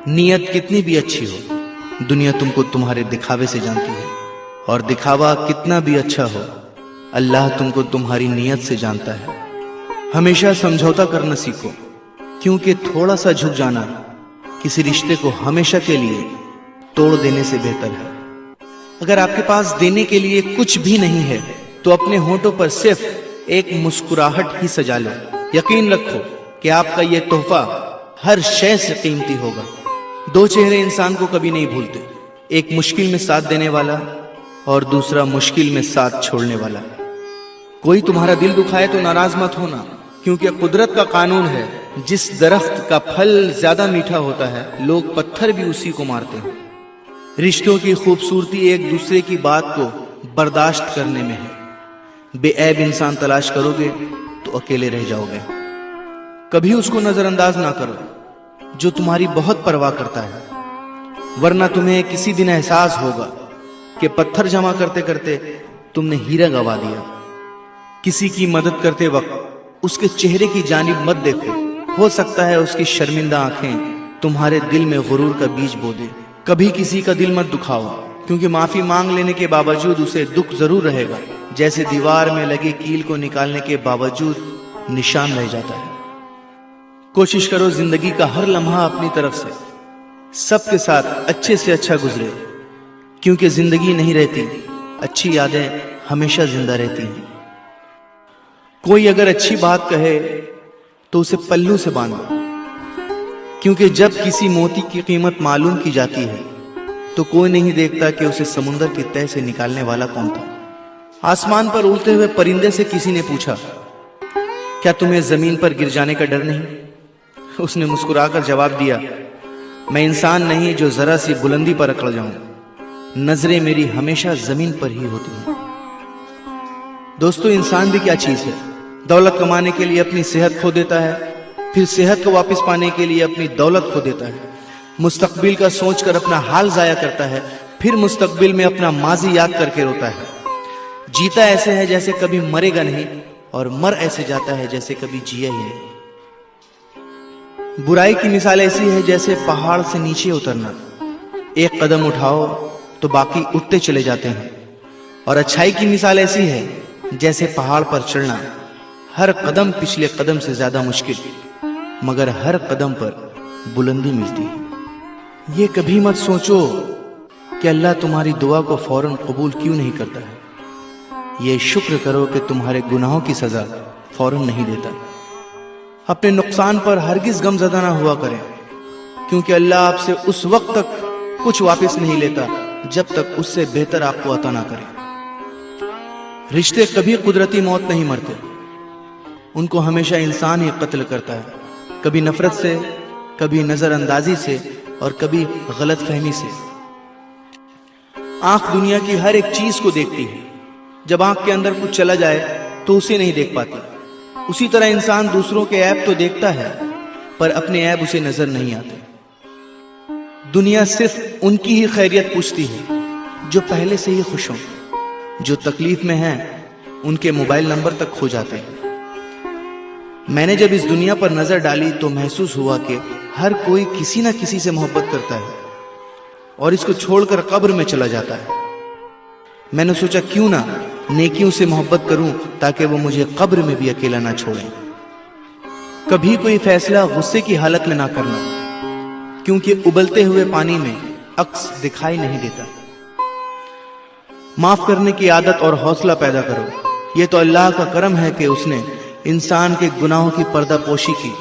नीयत कितनी भी अच्छी हो, दुनिया तुमको तुम्हारे दिखावे से जानती है, और दिखावा कितना भी अच्छा हो, अल्लाह तुमको तुम्हारी नीयत से जानता है। हमेशा समझौता करना सीखो, क्योंकि थोड़ा सा झुक जाना किसी रिश्ते को हमेशा के लिए तोड़ देने से बेहतर है। अगर आपके पास देने के लिए कुछ भी नहीं है तो अपने होठों पर सिर्फ एक मुस्कुराहट ही सजा लो। यकीन रखो कि आपका यह तोहफा हर शय से कीमती होगा। दो चेहरे इंसान को कभी नहीं भूलते, एक मुश्किल में साथ देने वाला और दूसरा मुश्किल में साथ छोड़ने वाला। कोई तुम्हारा दिल दुखाए तो नाराज मत होना, क्योंकि कुदरत का कानून है, जिस दरख्त का फल ज्यादा मीठा होता है लोग पत्थर भी उसी को मारते हैं। रिश्तों की खूबसूरती एक दूसरे की बात को बर्दाश्त करने में है। बेऐब इंसान तलाश करोगे तो अकेले रह जाओगे। कभी उसको नजरअंदाज ना करो जो तुम्हारी बहुत परवाह करता है, वरना तुम्हें किसी दिन एहसास होगा कि पत्थर जमा करते करते तुमने हीरा गवा दिया। किसी की मदद करते वक्त उसके चेहरे की जानिब मत देखो, हो सकता है उसकी शर्मिंदा आंखें तुम्हारे दिल में गुरूर का बीज बो दे। कभी किसी का दिल मत दुखाओ, क्योंकि माफी मांग लेने के बावजूद उसे दुख जरूर रहेगा, जैसे दीवार में लगे कील को निकालने के बावजूद निशान रह जाता है। कोशिश करो जिंदगी का हर लम्हा अपनी तरफ से सबके साथ अच्छे से अच्छा गुजरे, क्योंकि जिंदगी नहीं रहती, अच्छी यादें हमेशा जिंदा रहती हैं। कोई अगर अच्छी बात कहे तो उसे पल्लू से बांधो, क्योंकि जब किसी मोती की कीमत मालूम की जाती है तो कोई नहीं देखता कि उसे समुंदर की तह से निकालने वाला कौन था। आसमान पर उड़ते हुए परिंदे से किसी ने पूछा, क्या तुम्हें जमीन पर गिर जाने का डर नहीं? उसने मुस्कुराकर जवाब दिया, मैं इंसान नहीं जो जरा सी बुलंदी पर अकड़ जाऊं, नजरें मेरी हमेशा जमीन पर ही होती हैं। दोस्तों, इंसान भी क्या चीज है? दौलत कमाने के लिए अपनी सेहत खो देता है, फिर सेहत को वापस पाने के लिए अपनी दौलत खो देता है। मुस्तकबिल का सोचकर अपना हाल जाया करता है, फिर मुस्तकबिल में अपना माजी याद करके रोता है। जीता ऐसे है जैसे कभी मरेगा नहीं, और मर ऐसे जाता है जैसे कभी जिया ही नहीं। बुराई की मिसाल ऐसी है जैसे पहाड़ से नीचे उतरना, एक कदम उठाओ तो बाकी उठते चले जाते हैं। और अच्छाई की मिसाल ऐसी है जैसे पहाड़ पर चढ़ना, हर कदम पिछले कदम से ज्यादा मुश्किल, मगर हर कदम पर बुलंदी मिलती है। ये कभी मत सोचो कि अल्लाह तुम्हारी दुआ को फौरन कबूल क्यों नहीं करता है। ये शुक्र करो कि तुम्हारे गुनाहों की सजा फौरन नहीं देता। अपने नुकसान पर हरगिज गमज़दा ना हुआ करें, क्योंकि अल्लाह आपसे उस वक्त तक कुछ वापस नहीं लेता जब तक उससे बेहतर आपको अता ना करे। रिश्ते कभी कुदरती मौत नहीं मरते, उनको हमेशा इंसान ही कत्ल करता है, कभी नफरत से, कभी नजरअंदाजी से, और कभी गलत फहमी से। आंख दुनिया की हर एक चीज को देखती है, जब आंख के अंदर कुछ चला जाए तो उसे नहीं देख पाती। उसी तरह इंसान दूसरों के ऐब तो देखता है, पर अपने ऐब उसे नजर नहीं आते। दुनिया सिर्फ उनकी ही खैरियत पूछती है जो पहले से ही खुश हों, जो तकलीफ में हैं उनके मोबाइल नंबर तक खो जाते हैं। मैंने जब इस दुनिया पर नजर डाली तो महसूस हुआ कि हर कोई किसी ना किसी से मोहब्बत करता है और इसको छोड़कर कब्र में चला जाता है। मैंने सोचा क्यों ना नेकियों से मोहब्बत करूं ताकि वो मुझे कब्र में भी अकेला ना छोड़ें। कभी कोई फैसला गुस्से की हालत में ना करना, क्योंकि उबलते हुए पानी में अक्स दिखाई नहीं देता। माफ करने की आदत और हौसला पैदा करो। ये तो अल्लाह का करम है कि उसने इंसान के गुनाहों की पर्दापोशी की।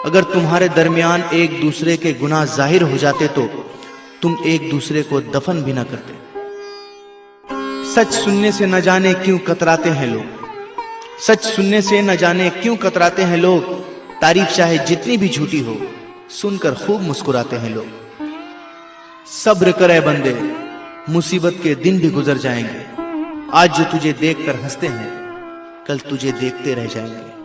अगर तुम्हारे दरमियान एक दूसरे के गुनाह जाहिर हो जाते तो तुम एक दूसरे को दफन भी ना करते। सच सुनने से न जाने क्यों कतराते हैं लोग, सच सुनने से न जाने क्यों कतराते हैं लोग। तारीफ चाहे जितनी भी झूठी हो, सुनकर खूब मुस्कुराते हैं लोग। सब्र करे बंदे, मुसीबत के दिन भी गुजर जाएंगे। आज जो तुझे देखकर हंसते हैं, कल तुझे देखते रह जाएंगे।